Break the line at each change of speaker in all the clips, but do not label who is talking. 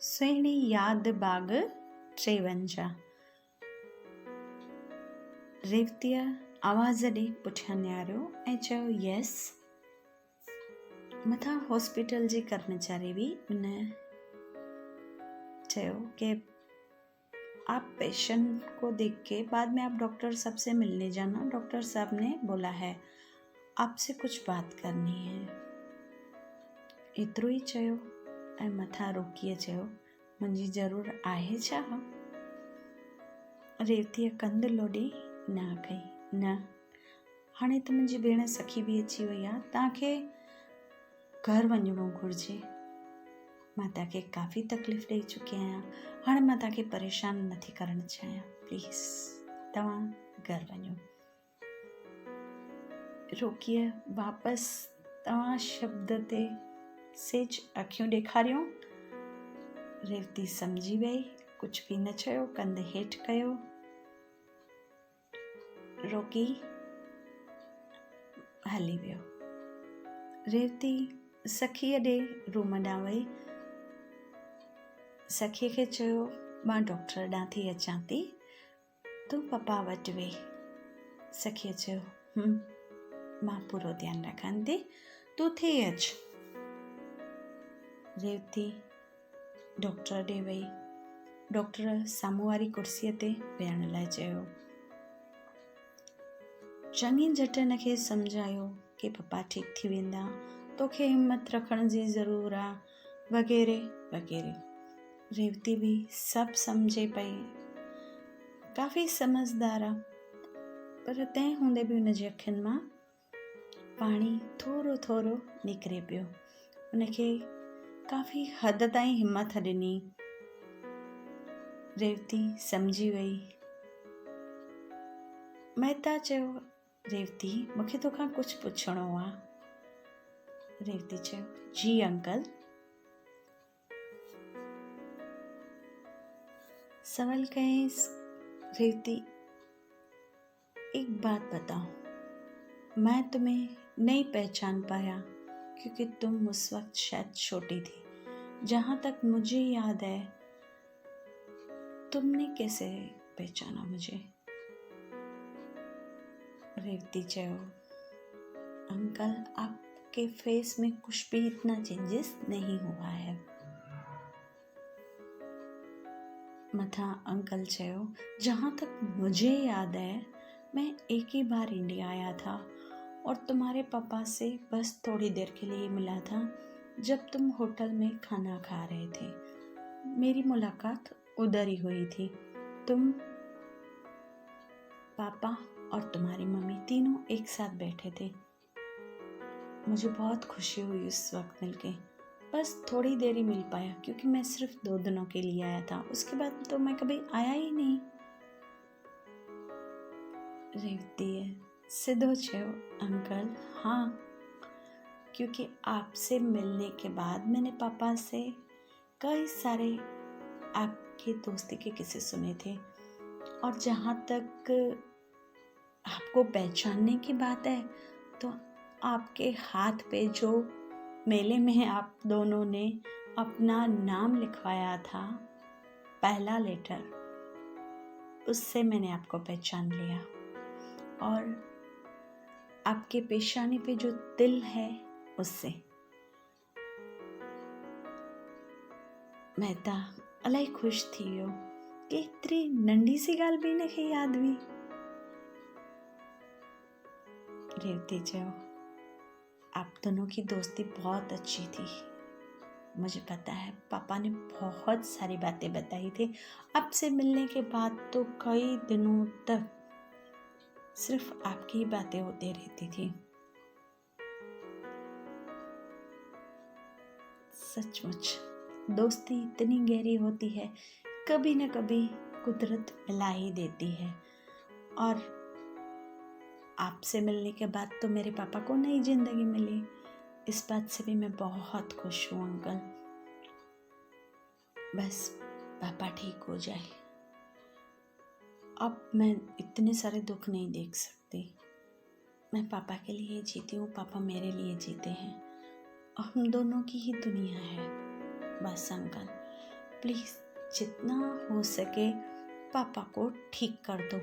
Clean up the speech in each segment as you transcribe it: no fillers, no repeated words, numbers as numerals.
सुहिणी याद बाग़ टेवंजाह। रेवतीअ आवाज़ ॾे पुठियां निहारियो ऐं चयो, यस। मथां हॉस्पिटल जी कर्मचारी भी उन चयो कि आप पेशेंट को देख के बाद में आप डॉक्टर साहब से मिलने जाना। डॉक्टर साहब ने बोला है आपसे कुछ बात करनी है। एतिरो ई चयो ऐं मथां रोकीअ चयो, मुंहिंजी ज़रूरु आहे छा? रेवतीअ कंध लोॾे ना कई। न, हाणे त मुंहिंजी भेण सखी बि अची वई आहे, तव्हांखे घर वञिणो घुरिजे। मां तव्हांखे काफ़ी तकलीफ़ ॾेई चुकी आहियां, हाणे मां तव्हांखे परेशान नथी करणु चाहियां। प्लीज़ तव्हां घर वञो। रोकीअ वापसि तव्हां शब्द ते सेज अखियूं ॾेखारियूं। रेवती सम्झी वई, कुझु बि न चयो, कंध हेठि कयो। रोकी हली वियो। रेवती सखीअ ॾे रूम ॾांहुं वई। सखीअ खे चयो, मां डॉक्टर ॾांहुं थी अचां थी, तूं पप्पा वटि वेह। सखीअ चयो, मां पूरो ध्यानु रखां थी, तूं थी अच। रेवती डॉक्टर ॾे वई। डॉक्टर साम्हूं वारी कुर्सीअ ते वेहण लाइ चयो। चङी झटि खे सम्झायो कि पप्पा ठीकु थी वेंदा, तोखे हिम्मत रखण जी ज़रूरत आहे, वग़ैरह वग़ैरह। रेवती बि सभु सम्झे पई, काफ़ी समझदार आहे, पर तंहिं हूंदे बि हुनजी अखियुनि मां पाणी थोरो थोरो निकिरे पियो। उनखे काफ़ी हद ताईं हिम्मत ॾिनी। रेवती सम्झी वई। मेहता चयो, रेवती मूंखे तोखां कुझु पुछिणो आहे। रेवती चयो, जी अंकल। सवाल कयईंसि, रेवती एक बात बताओ, मैं तुम्हें नहीं पहचान पाया क्योंकि तुम उस वक्त शायद छोटी थी। जहाँ तक मुझे याद है, तुमने कैसे पहचाना मुझे? रेवती चयो, अंकल आपके फेस में कुछ भी इतना चेंजेस नहीं हुआ है। मथा अंकल चयो, जहाँ तक मुझे याद है, मैं एक ही बार इंडिया आया था और तुम्हारे पापा से बस थोड़ी देर के लिए मिला था, जब तुम होटल में खाना खा रहे थे। मेरी मुलाकात उधर ही हुई थी। तुम, पापा और तुम्हारी मम्मी तीनों एक साथ बैठे थे। मुझे बहुत खुशी हुई उस वक्त मिलके। बस थोड़ी देर ही मिल पाया क्योंकि मैं सिर्फ 2 दिनों के लिए आया था, उसके बाद तो मैं कभी आया ही नहीं। रेवती सिद्धो चयो, अंकल हाँ, क्योंकि आपसे मिलने के बाद मैंने पापा से कई सारे आपकी दोस्ती के किस्से सुने थे, और जहाँ तक आपको पहचानने की बात है, तो आपके हाथ पे जो मेले में आप दोनों ने अपना नाम लिखवाया था, पहला लेटर, उससे मैंने आपको पहचान लिया। और आपके पेशानी पे जो तिल है, उससे। मेहता इलाही ख़ुशि थी वियो कि एतिरी नंढी सी ॻाल्हि बि हिनखे यादि हुई। रेवती चयो, आप दोनों की दोस्ती बहुत अच्छी थी। मुझे पता है, पापा ने बहुत सारी बातें बताई थी। आपसे मिलने के बाद तो कई दिनों तक सिर्फ आपकी ही बातें होती रहती थी। सचमुच दोस्ती इतनी गहरी होती है, कभी न कभी कुदरत मिला ही देती है। और आपसे मिलने के बाद तो मेरे पापा को नई जिंदगी मिली। इस बात से भी मैं बहुत खुश हूँ अंकल। बस पापा ठीक हो जाए। अब मैं इतने सारे दुख नहीं देख सकती। मैं पापा के लिए जीती हूँ, पापा मेरे लिए जीते हैं, और हम दोनों की ही दुनिया है। बस अंकल, प्लीज़ जितना हो सके पापा को ठीक कर दो।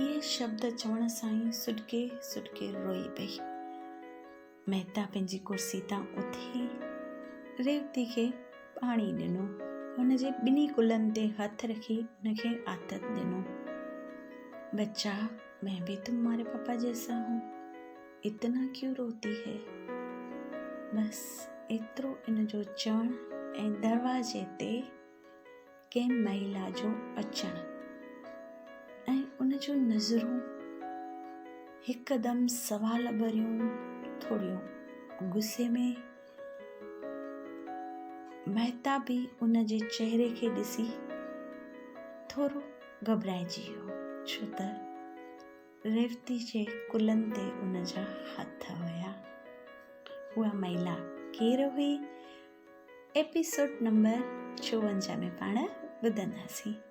ये शब्द चवण सां ई सुडके रोई पई। मेहता पंहिंजी कुर्सी तां उथी रेवती खे पाणी ॾिनो। हुनजे ॿिन्ही कुलनि ते हथ रखी हुनखे आदत ॾिनो। बच्चा, मैं भी तुम्हारे पापा जैसा हूँ, इतना क्यों रोती है। बस एतिरो इन जो चवण ऐं दरवाजे ते कंहिं महिला जो अचणु ऐं उन जूं नज़रूं हिकदमि सवाल भरियूं, थोड़ियूं गुस्से में। मेहता भी उन जे चहिरे खे ॾिसी थोरो घबराइजी वियो, छो त रेवती जे कुलनि ते उन जा हथ हुया। उहा महिला केरु हुई? एपिसोड नंबर 54 में पाण ॿुधंदासीं।